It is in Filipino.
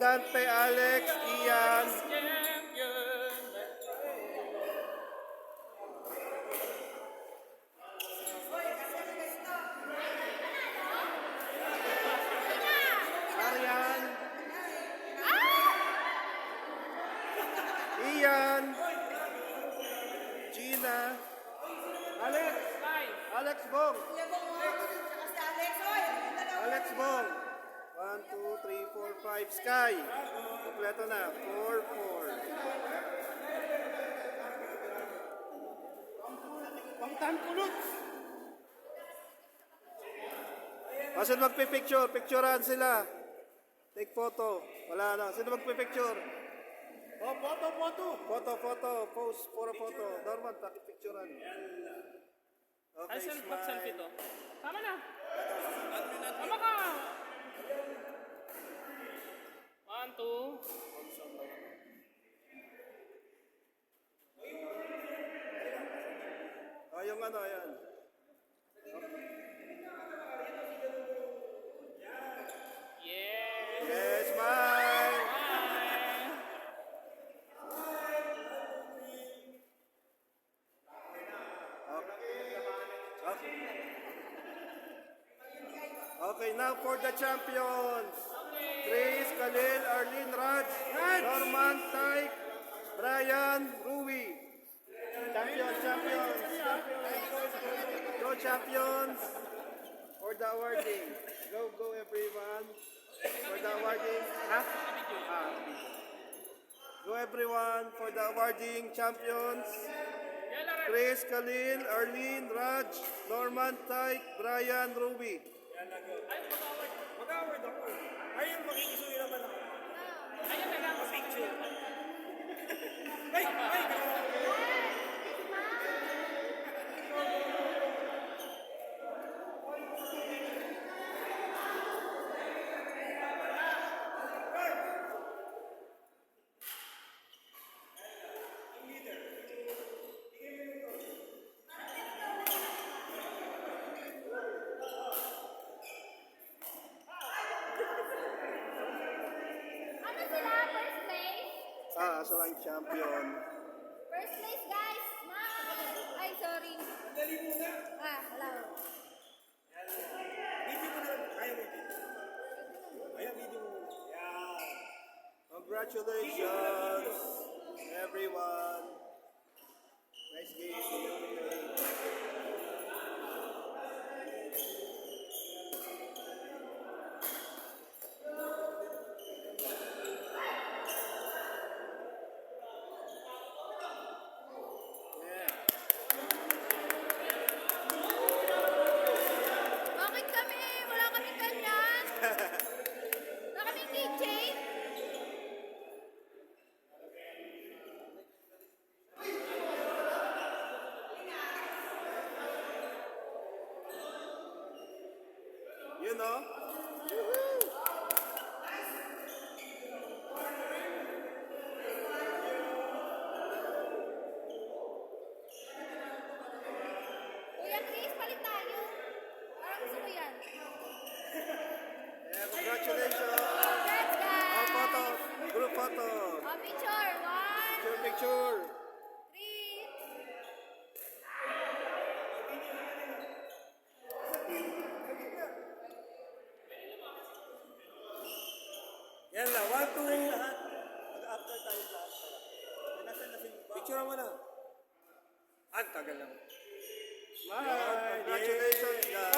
Dante, Alex, Ian. Arian. Ian. Gina. Alex. Alex Bong. Alex Bong. 1, 2, 3, 4, 5. Sky. Kompleto na. 4, 4. Pangtan kulot. Sino magpipicture? Picturean sila. Take photo. Wala na. Sino magpipicture? Oh, photo. Photo. Post for a photo. Norman, pakipicturean. Okay, Ay, selfie smile. to. Tama na. Tama ka. 1, 2. Yung ano, yan. Yeah. Yes, smile. Okay, now for the champions. Chris, Khalil, Arlene, Raj, Norman, Tyke, Brian, Rui. Champions. Go champions for the awarding. Go everyone for the awarding. Go everyone for the awarding champions. Chris, Khalil, Arlene, Raj, Norman, Tyke, Brian, Ruby. Mag-award ako. Ayun, makikisuyo naman ako. Ayun na lang. Picture. Ay! Ano sila? First place? Sila ang champion. First place, guys. Smile. Ay, sorry. Dali muna. Wala. Video mo na. Kaya mo video. Ayan, video mo muna. Yan. Congratulations, everyone. Nice game. Bakit kami? Wala kaming ganyan. Wala kaming keychain. You know? Kuya Chris, palit tayo. Parang gusto ko yan. Yeah, congratulations. Congrats, guys. Photo. Group photo. Picture. 1, Picture. 3. Yan lang. 1, 2. Mag-after tayo lahat. Picture mo na. Ang tagal lang. Smile. Congratulations, guys.